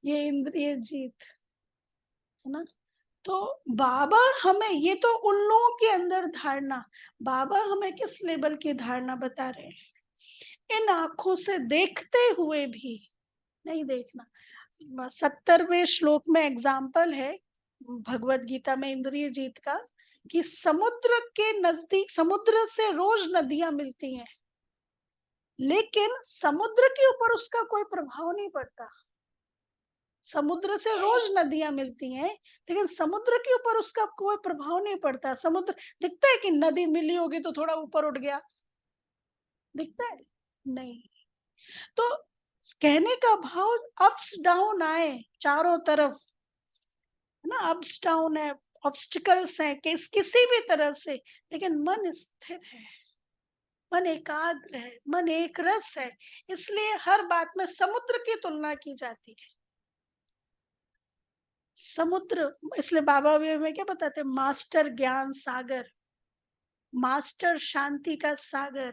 ये इंद्रिय जीत है ना। तो बाबा हमें, ये तो उन लोगों के अंदर धारणा, बाबा हमें किस लेवल की धारणा बता रहे हैं, इन आंखों से देखते हुए भी नहीं देखना। 70वें श्लोक में एग्जाम्पल है भगवत गीता में इंद्रिय जीत का, कि समुद्र के नजदीक, समुद्र से रोज नदियां मिलती हैं लेकिन समुद्र के ऊपर उसका कोई प्रभाव नहीं पड़ता। समुद्र से रोज नदियां मिलती हैं लेकिन समुद्र के ऊपर उसका कोई प्रभाव नहीं पड़ता। समुद्र दिखता है कि नदी मिली होगी तो थोड़ा ऊपर उठ गया, दिखता है नहीं। तो कहने का भाव अप्स डाउन आए चारों तरफ है ना, अप्स डाउन है, ऑब्स्टिकल्स हैं किसी भी तरह से, लेकिन मन स्थिर है, मन एकाग्र है, मन एक रस है। इसलिए हर बात में समुद्र की तुलना की जाती है। समुद्र, इसलिए बाबा भी हमें क्या बताते हैं, मास्टर ज्ञान सागर, मास्टर शांति का सागर,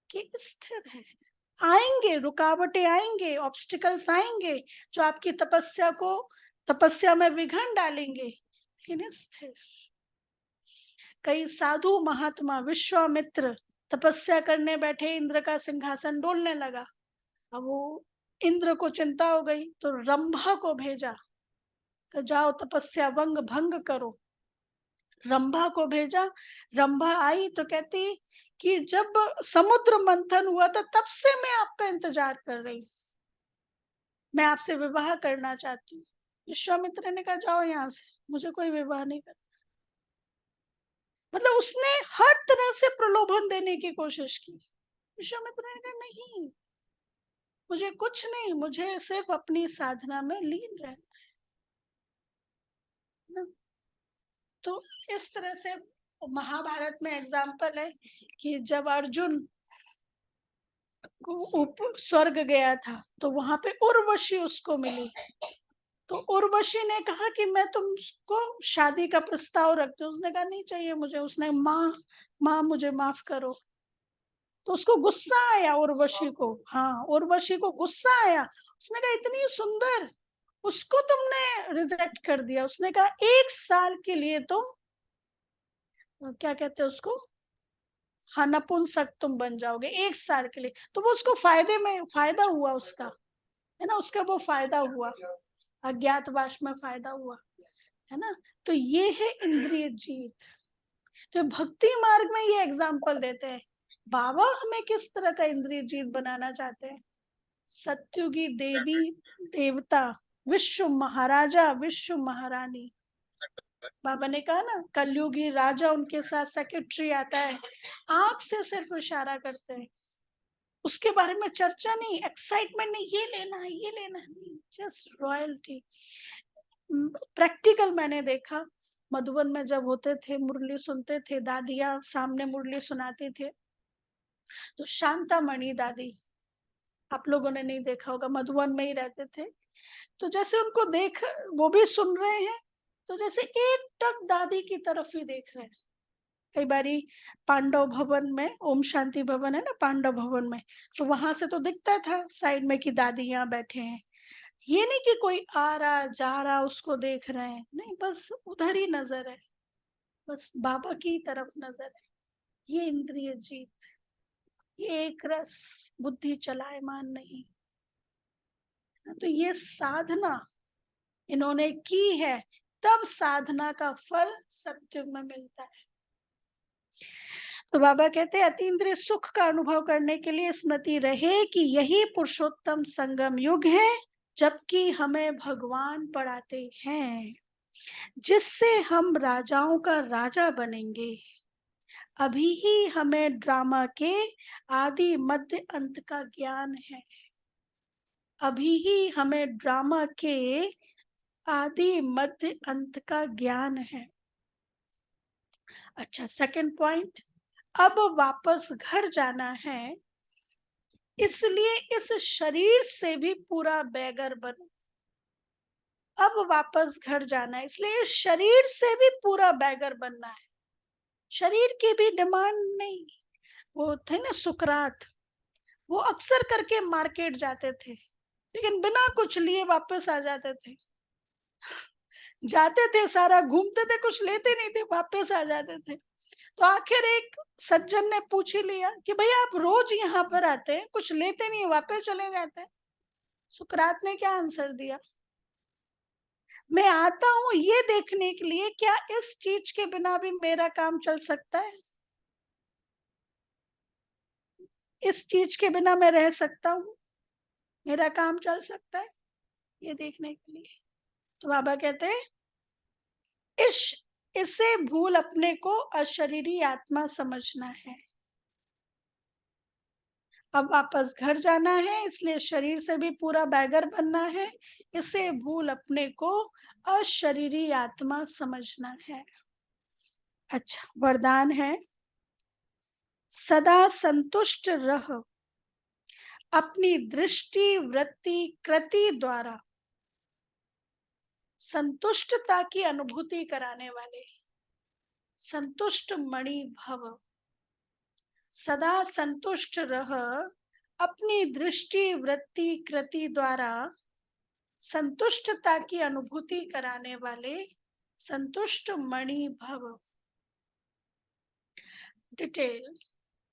कि स्थिर है। आएंगे रुकावटें, आएंगे ऑब्स्टिकल्स आएंगे जो आपकी तपस्या में विघन डालेंगे, लेकिन स्थिर। कई साधु महात्मा, विश्वामित्र तपस्या करने बैठे, इंद्र का सिंहासन डोलने लगा। अब वो इंद्र को चिंता हो गई तो रंभा को भेजा, तो जाओ तपस्या भंग करो। रंभा को भेजा, रंभा आई तो कहती कि जब समुद्र मंथन हुआ था तब से मैं आपका इंतजार कर रही हूँ, मैं आपसे विवाह करना चाहती हूँ। विश्वामित्र ने कहा जाओ यहाँ से, मुझे कोई विवाह नहीं करना। मतलब उसने हर तरह से प्रलोभन देने की कोशिश की। विश्वामित्र ने कहा नहीं, मुझे कुछ नहीं, मुझे सिर्फ अपनी साधना में लीन रहना है। तो इस तरह से महाभारत में एग्जाम्पल है कि जब अर्जुन ऊपर स्वर्ग गया था तो वहां पे उर्वशी उसको मिली, तो उर्वशी ने कहा कि मैं तुमको शादी का प्रस्ताव रखती हूँ। उसने कहा नहीं चाहिए मुझे। उसने माँ मुझे माफ करो। तो उसको गुस्सा आया उर्वशी को, हाँ उर्वशी को गुस्सा आया। उसने कहा इतनी सुंदर, उसको तुमने रिजेक्ट कर दिया। उसने कहा 1 साल के लिए तुम क्या कहते हैं उसको, हाँ नपुंसक तुम बन जाओगे 1 साल के लिए। तो वो उसको फायदा हुआ उसका, है ना, उसका वो फायदा हुआ, अज्ञातवास में फायदा हुआ, है ना। तो ये है इंद्रिय जीत। तो भक्ति मार्ग में ये एग्जाम्पल देते हैं बाबा हमें किस तरह का इंद्रिय जीत बनाना चाहते हैं। सत्युगी देवी देवता, विश्व महाराजा, विश्व महारानी। बाबा ने कहा ना कलयुगी राजा, उनके साथ सेक्रेटरी आता है, आंख से सिर्फ इशारा करते हैं, उसके बारे में चर्चा नहीं, एक्साइटमेंट नहीं, ये लेना है ये लेना है, नहीं, जस्ट रॉयल्टी। प्रैक्टिकल मैंने देखा, मधुबन में जब होते थे मुरली सुनते थे, दादियां सामने मुरली सुनाती थे, तो शांतामणि दादी, आप लोगों ने नहीं देखा होगा, मधुबन में ही रहते थे। तो जैसे उनको देख, वो भी सुन रहे हैं, तो जैसे एक टक दादी की तरफ ही देख रहे हैं। कई बारी पांडव भवन में, ओम शांति भवन है ना पांडव भवन में, तो वहां से तो दिखता था साइड में कि दादी यहाँ बैठे हैं। ये नहीं कि कोई आ रहा जा रहा उसको देख रहे हैं, नहीं, बस उधर ही नजर है, बस बाबा की तरफ नजर है। ये इंद्रिय जीत, ये एक रस, बुद्धि चलायमान नहीं। तो ये साधना इन्होंने की है, तब साधना का फल सत्युग में मिलता है। तो बाबा कहते हैं अतीन्द्रिय सुख का अनुभव करने के लिए स्मृति रहे कि यही पुरुषोत्तम संगम युग है, जबकि हमें भगवान पढ़ाते हैं। जिससे हम राजाओं का राजा बनेंगे। अभी ही हमें ड्रामा के आदि मध्य अंत का ज्ञान है। अभी ही हमें ड्रामा के आदि मध्य अंत का ज्ञान है। अच्छा, सेकंड पॉइंट, अब वापस घर जाना है, इसलिए इस शरीर से भी पूरा बैगर बनो। अब वापस घर जाना है, इसलिए इस शरीर से भी पूरा बैगर बनना है। शरीर की भी डिमांड नहीं। वो थे ना सुकरात, वो अक्सर करके मार्केट जाते थे, लेकिन बिना कुछ लिए वापस आ जाते थे। जाते थे, सारा घूमते थे, कुछ लेते नहीं थे, वापस आ जाते थे। तो आखिर एक सज्जन ने पूछ ही लिया कि भैया आप रोज यहाँ पर आते हैं, कुछ लेते नहीं, वापस चले जाते हैं। सुकरात ने क्या आंसर दिया? मैं आता हूँ ये देखने के लिए क्या इस चीज के बिना भी मेरा काम चल सकता है, इस चीज के बिना मैं रह सकता हूँ, मेरा काम चल सकता है, ये देखने के लिए। तो बाबा कहते हैं इसे भूल अपने को अशरीरी आत्मा समझना है। अब वापस घर जाना है, इसलिए शरीर से भी पूरा बैगर बनना है। इसे भूल अपने को अशरीरी आत्मा समझना है। अच्छा, वरदान है, सदा संतुष्ट रह, अपनी दृष्टि वृत्ति कृति द्वारा संतुष्टता की अनुभूति कराने वाले संतुष्ट मणि भव। सदा संतुष्ट रह, अपनी दृष्टि वृत्ति कृति द्वारा संतुष्टता की अनुभूति कराने वाले संतुष्ट मणि भव। डिटेल,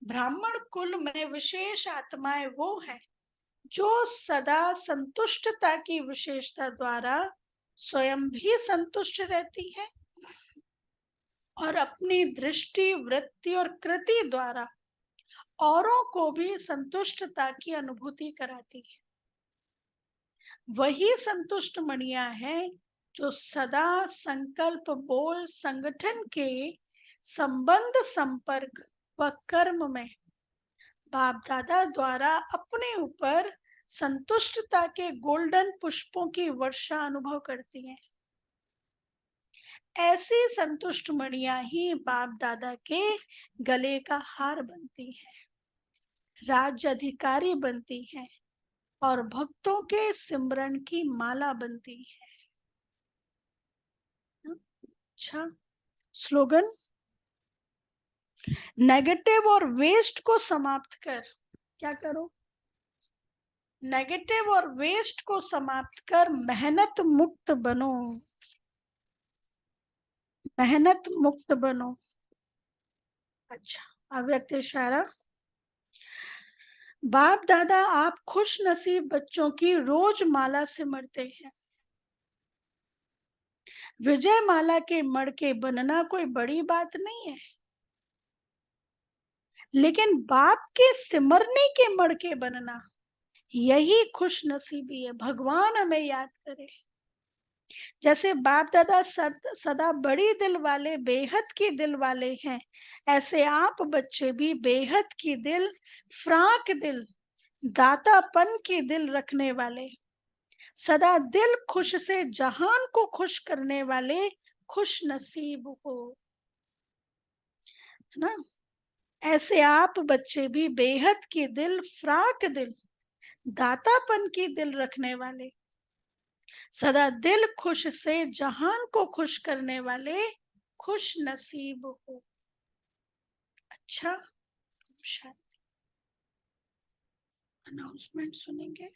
ब्राह्मण कुल में विशेष आत्माएं वो हैं जो सदा संतुष्टता की विशेषता द्वारा स्वयं भी संतुष्ट रहती है और अपनी दृष्टि वृत्ति और कृति द्वारा औरों को भी संतुष्टता की अनुभूति कराती है। वही संतुष्ट मणियां हैं जो सदा संकल्प बोल संगठन के संबंध संपर्क व कर्म में बाप दादा द्वारा अपने ऊपर संतुष्टता के गोल्डन पुष्पों की वर्षा अनुभव करती हैं। ऐसी संतुष्ट मणियां ही बाप दादा के गले का हार बनती हैं, राज्य अधिकारी बनती हैं और भक्तों के सिमरन की माला बनती है। अच्छा, स्लोगन, नेगेटिव और वेस्ट को समाप्त कर, क्या करो? नेगेटिव और वेस्ट को समाप्त कर मेहनत मुक्त बनो, मेहनत मुक्त बनो। अच्छा, अव्यक्त इशारा, बाप दादा आप खुश नसीब बच्चों की रोज माला सिमरते हैं। विजय माला के मड़के बनना कोई बड़ी बात नहीं है, लेकिन बाप के सिमरने के मड़के बनना यही खुश नसीबी है। भगवान हमें याद करे। जैसे बाप दादा सदा बड़ी दिल वाले बेहद की दिल वाले हैं, ऐसे आप बच्चे भी बेहद की दिल, फ्राक दिल, दातापन की दिल रखने वाले, सदा दिल खुश से जहान को खुश करने वाले खुश नसीब हो, है ना? ऐसे आप बच्चे भी बेहद की दिल, फ्राक दिल, दातापन की दिल रखने वाले, सदा दिल खुश से जहान को खुश करने वाले खुश नसीब हो। अच्छा, शांति। अनाउंसमेंट सुनेंगे।